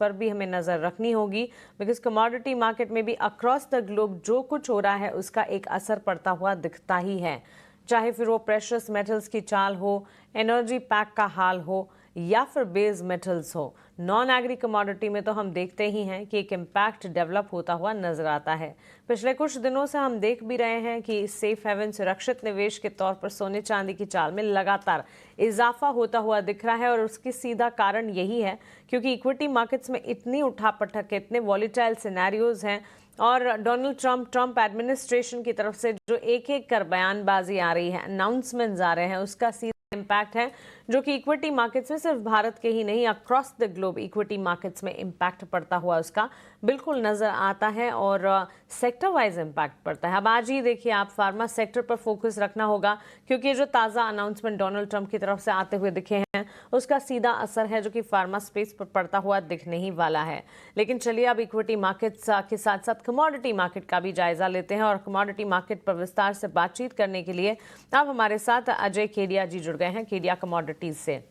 पर भी हमें नज़र रखनी होगी, बिकॉज कमोडिटी मार्केट में भी अक्रॉस द ग्लोब जो कुछ हो रहा है उसका एक असर पड़ता हुआ दिखता ही है। चाहे फिर वो प्रेशियस मेटल्स की चाल हो, एनर्जी पैक का हाल हो या फिर बेस मेटल्स हो, नॉन एग्री कमोडिटी में तो हम देखते ही हैं कि एक इम्पैक्ट डेवलप होता हुआ नजर आता है। पिछले कुछ दिनों से हम देख भी रहे हैं कि सेफ हेवन सुरक्षित निवेश के तौर पर सोने चांदी की चाल में लगातार इजाफा होता हुआ दिख रहा है, और उसकी सीधा कारण यही है क्योंकि इक्विटी मार्केट्स में इतनी उठापटक है, इतने वॉलीटाइल सिनेरियोज हैं, और डोनाल्ड ट्रंप एडमिनिस्ट्रेशन की तरफ से जो एक एक कर बयानबाजी आ रही है, अनाउंसमेंट्स आ रहे हैं, उसका सीधा इम्पैक्ट है जो कि इक्विटी मार्केट्स में सिर्फ भारत के ही नहीं across the globe equity markets में इम्पैक्ट पड़ता हुआ उसका बिल्कुल नजर आता है, और सेक्टर वाइज इम्पैक्ट पड़ता है। अब आज ही देखिए, आप फार्मा सेक्टर पर फोकस रखना होगा क्योंकि ये जो ताज़ा अनाउंसमेंट डोनाल्ड ट्रंप की तरफ से आते हुए दिखे हैं उसका सीधा असर है जो कि फार्मा स्पेस पर पड़ता हुआ दिखने ही वाला है। लेकिन चलिए अब इक्विटी मार्केट्स के साथ साथ कमोडिटी मार्केट का भी जायजा लेते हैं, और कमोडिटी मार्केट पर विस्तार से बातचीत करने के लिए अब हमारे साथ अजय केडिया जी जुड़ गए हैं केडिया कमोडिटीज से।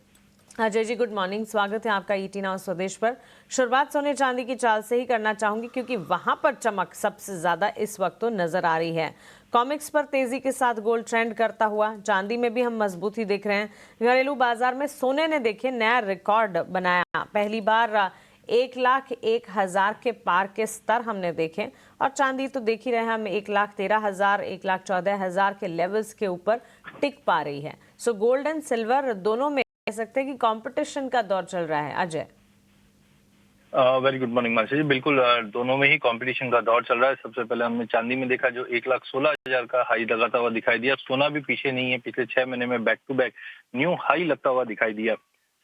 अजय जी, गुड मॉर्निंग, स्वागत है आपका ईटी नाउ स्वदेश पर। शुरुआत सोने चांदी की चाल से ही करना चाहूंगी क्योंकि वहां पर चमक सबसे ज्यादा इस वक्त तो नजर आ रही है। कॉमिक्स पर तेजी के साथ गोल्ड ट्रेंड करता हुआ, चांदी में भी हम मजबूती देख रहे हैं। घरेलू बाजार में सोने ने देखिए नया रिकॉर्ड बनाया, पहली बार 1,01,000 के पार के स्तर हमने देखे, और चांदी तो देख ही रहे हैं हम 1,13,000 1,14,000 के लेवल्स के ऊपर टिक पा रही है। सो गोल्ड एंड सिल्वर दोनों में कह सकते हैं कि कंपटीशन का दौर चल रहा है। Ajay, very good morning Mansi ji. बिल्कुल, दोनों में ही कंपटीशन का दौर चल रहा है। सबसे पहले हमने चांदी में देखा जो 1,16,000 का हाई लगाता हुआ दिखाई दिया। सोना भी पीछे नहीं है, पिछले 6 महीने में back to back new high लगता हुआ दिखाई दिया।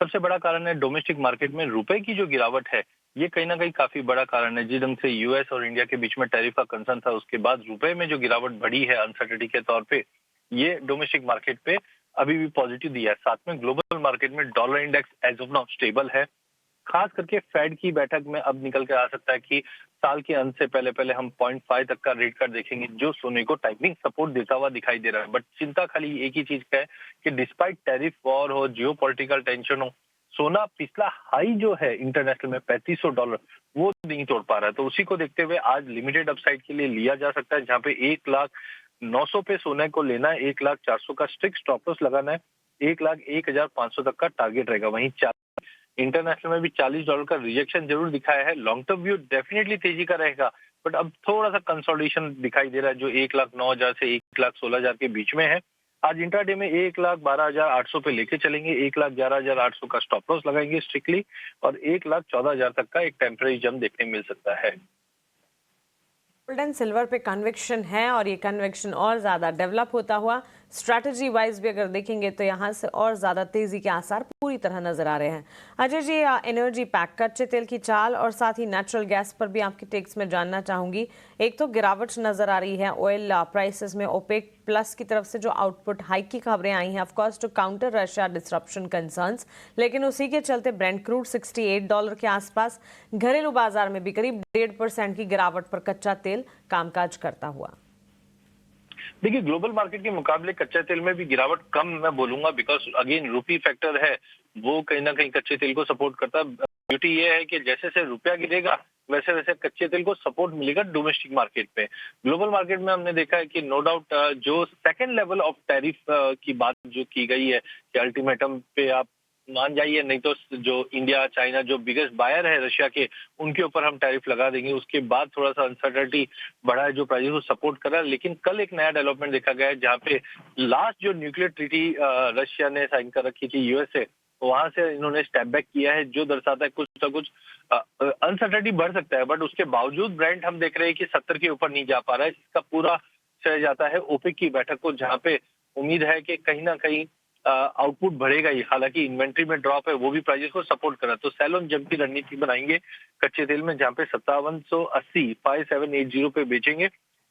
सबसे बड़ा कारण है डोमेस्टिक मार्केट में रुपए की जो गिरावट है, ये कहीं ना कहीं काफी बड़ा कारण है। जिस ढंग से यूएस और इंडिया के बीच में टैरिफ का कंसर्न था, उसके बाद रुपए में जो गिरावट बढ़ी है अनसर्टेनिटी के तौर पे, ये डोमेस्टिक मार्केट पे अभी भी पॉजिटिव दिया है। साथ में ग्लोबल मार्केट में dollar index as of now stable है। खास करके फेड की बैठक में अब निकल के आ सकता है कि साल के अंत से पहले पहले हम 0.5 तक का रेट कट देखेंगे, जो सोने को टाइमिंग सपोर्ट देता हुआ दिखाई दे रहा है। बट चिंता खाली एक ही चीज का है कि डिस्पाइट टैरिफ वॉर हो, जियो पॉलिटिकल टेंशन हो, सोना पिछला हाई जो है इंटरनेशनल में $3,500 वो नहीं तोड़ पा रहा है। तो उसी को देखते हुए आज लिमिटेड अपसाइड के लिए लिया जा सकता है, जहाँ पे 1,09,000 पे सोने को लेना है, 1,04,000 का स्ट्रिक्ट स्टॉप लॉस लगाना है, 1,01,500 तक का टारगेट रहेगा। वहीं इंटरनेशनल में भी $40 का रिजेक्शन जरूर दिखाया है। लॉन्ग टर्म व्यू डेफिनेटली तेजी का रहेगा, बट अब थोड़ा सा कंसोलिडेशन दिखाई दे रहा है जो 1,09,000 से 1,16,000 के बीच में है। आज इंट्राडे में 1,12,800 पे लेके चलेंगे, 1,11,800 का स्टॉप लॉस लगाएंगे स्ट्रिक्टली, और 1,14,000 तक का एक टेम्पररी जंप देखने मिल सकता है। गोल्ड एंड सिल्वर पे कन्विक्शन है, और ये कन्विक्शन और ज़्यादा डेवलप होता हुआ स्ट्रैटेजी वाइज भी अगर देखेंगे तो यहाँ से और ज़्यादा तेज़ी के आसार पूरी तरह नजर आ रहे हैं। अजय जी, एनर्जी पैक, कच्चे तेल की चाल और साथ ही नेचुरल गैस पर भी आपकी टेक्स में जानना चाहूंगी। एक तो गिरावट नजर आ रही है ऑयल प्राइसेस में, ओपेक प्लस की तरफ से जो आउटपुट हाइक की खबरें आई हैं, of course to counter Russia disruption concerns, लेकिन उसी के चलते ब्रेंट क्रूड $68 के आसपास। घरेलू बाजार में भी करीब 1.5% की गिरावट पर कच्चा तेल कामकाज करता हुआ। देखिए, ग्लोबल मार्केट के मुकाबले कच्चे तेल में भी गिरावट कम मैं बोलूंगा, बिकॉज अगेन रूपी फैक्टर है, वो कहीं ना कहीं कच्चे तेल को सपोर्ट करता है। ब्यूटी ये है कि जैसे जैसे रुपया गिरेगा वैसे वैसे कच्चे तेल को सपोर्ट मिलेगा डोमेस्टिक मार्केट पे। ग्लोबल मार्केट में हमने देखा है कि नो डाउट जो सेकेंड लेवल ऑफ टैरिफ की बात जो की गई है कि अल्टीमेटम पे आप मान जाइए, नहीं तो जो इंडिया चाइना जो बिगेस्ट बायर है रशिया के, उनके ऊपर हम टैरिफ लगा देंगे। उसके बाद थोड़ा सा अनसर्टेनिटी बढ़ा है जो प्राइस को सपोर्ट कर रहा है। लेकिन कल एक नया डेवलपमेंट देखा गया है, जहाँ पे लास्ट जो न्यूक्लियर ट्रीटी रशिया ने साइन कर रखी थी यूएसए, वहां से इन्होंने स्टेप बैक किया है, जो दर्शाता है कुछ ना कुछ अनसर्टेनिटी बढ़ सकता है। बट उसके बावजूद ब्रेंट हम देख रहे हैं कि 70 के ऊपर नहीं जा पा रहा है। इसका पूरा श्रेय जाता है ओपेक की बैठक को, जहाँ पे उम्मीद है कि कहीं ना कहीं आउटपुट बढ़ेगा ही। हालांकि इन्वेंट्री में ड्रॉप है, वो भी प्राइसेस को सपोर्ट कर रहा है। तो सेल ऑन जंप की रणनीति बनाएंगे कच्चे तेल में, जहाँ पे 5780 5780 पे बेचेंगे,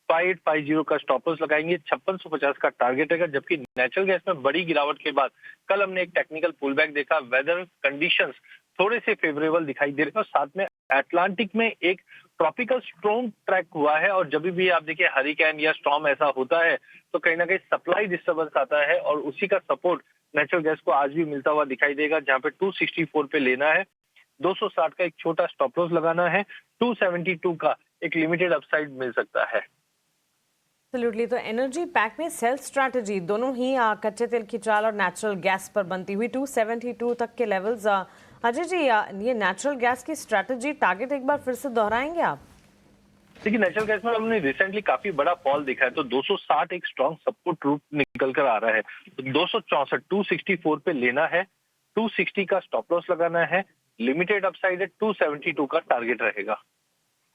5850 का स्टॉप लॉस लगाएंगे, 5650 का टारगेट रहेगा। जबकि नेचुरल गैस में बड़ी गिरावट के बाद कल हमने एक टेक्निकल पुल बैक देखा, वेदर कंडीशंस थोड़े से फेवरेबल दिखाई दे रहे हैं, और साथ में अटलांटिक में एक ट्रॉपिकल स्टॉर्म ट्रैक हुआ है। और जब भी आप देखिए हरिकेन या स्टॉर्म ऐसा होता है तो कहीं ना कहीं सप्लाई डिस्टर्बेंस आता है, और उसी का सपोर्ट नेचुरल गैस को आज भी मिलता हुआ दिखाई देगा, जहां पे 264 पे लेना है, 260 का एक छोटा स्टॉप लॉस लगाना है, 272 का एक लिमिटेड अपसाइड मिल सकता है। एब्सोल्युटली। तो एनर्जी पैक में सेल स्ट्रैटेजी दोनों ही कच्चे तेल की चाल और नेचुरल गैस पर बनती हुई 272 तक के लेवल्स। अजय जी, ये नेचुरल गैस की स्ट्रैटेजी टारगेट एक बार फिर से दोहराएंगे आप? देखिए, नेचुरल गैस में हमने रिसेंटली काफी बड़ा फॉल देखा है, तो 260 एक स्ट्रॉन्ग सपोर्ट रूट निकल कर आ रहा है। तो 264 264 पे लेना है, 260 का स्टॉप लॉस लगाना है, लिमिटेड अपसाइड है, 272 का टारगेट रहेगा।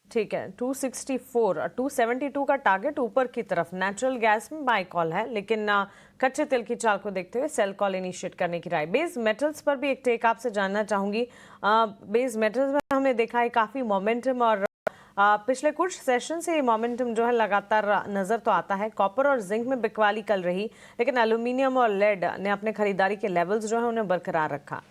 ठीक है, 264 और 272 का टारगेट ऊपर की तरफ। नेचुरल गैस में बाय कॉल है, लेकिन कच्चे तेल की चाल को देखते हुए सेल कॉल इनिशिएट करने की राय। बेस मेटल्स पर भी एक टेक आपसे जानना चाहूंगी। बेस मेटल्स में हमने देखा है काफी मोमेंटम, और पिछले कुछ सेशन से ये मोमेंटम जो है लगातार नजर तो आता है। कॉपर और जिंक में बिकवाली कल रही, लेकिन एल्यूमिनियम और लेड ने अपने खरीदारी के लेवल्स जो है उन्हें बरकरार रखा।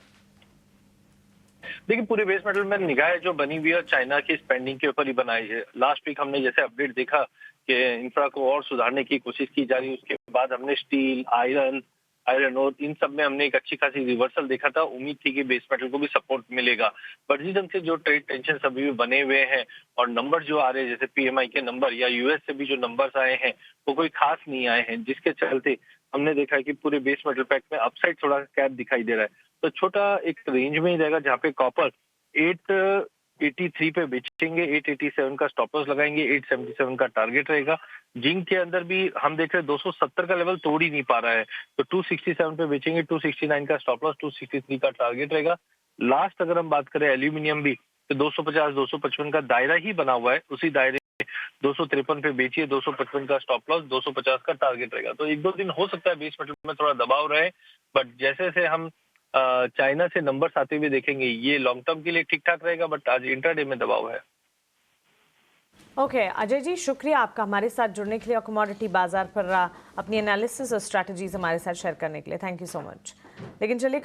देखिए, पूरे बेस मेटल में निगाह जो बनी हुई है चाइना की स्पेंडिंग के ऊपर ही बनाई है। लास्ट वीक हमने जैसे अपडेट देखा कि इंफ्रा को और सुधारने की कोशिश की जा रही है, उसके बाद हमने स्टील, आयरन और इन सब में हमने एक अच्छी खासी रिवर्सल देखा था। उम्मीद थी कि बेस मेटल को भी सपोर्ट मिलेगा, पर जिस ढंग से जो ट्रेड टेंशन अभी भी बने हुए हैं और नंबर जो आ रहे हैं, जैसे पीएमआई के नंबर या यूएस से भी जो नंबर्स आए हैं वो कोई खास नहीं आए हैं, जिसके चलते हमने देखा है कि पूरे बेस मेटल पैक में अपसाइड थोड़ा कैप दिखाई दे रहा है। तो छोटा एक रेंज में ही रहेगा, जहाँ पे कॉपर 883 पे बेचेंगे, 887 का स्टॉप लॉस लगाएंगे, 877 का टारगेट रहेगा। जिंक के अंदर भी हम देख रहे हैं 270 का लेवल तोड़ ही नहीं पा रहा है, तो 267 पे बेचेंगे, 269 का स्टॉप लॉस, 263 का टारगेट रहेगा। लास्ट अगर हम बात करें एल्यूमिनियम भी, तो 250 255 का दायरा ही बना हुआ है, उसी दायरे 253 पे बेचिए, 255 का स्टॉप लॉस, 250 का टारगेट रहेगा। तो एक दो दिन हो सकता है बेस मेटल में थोड़ा दबाव रहे, बट जैसे जैसे हम चाइना से नंबर्स आते हुए देखेंगे, ये लॉन्ग टर्म के लिए ठीक ठाक रहेगा, बट आज इंट्राडे में दबाव है। ओके, अजय जी, शुक्रिया आपका हमारे साथ जुड़ने के लिए और कमोडिटी बाजार पर अपनी एनालिसिस और स्ट्रैटेजीज हमारे साथ शेयर करने के लिए। Thank you so much. लेकिन चलिए,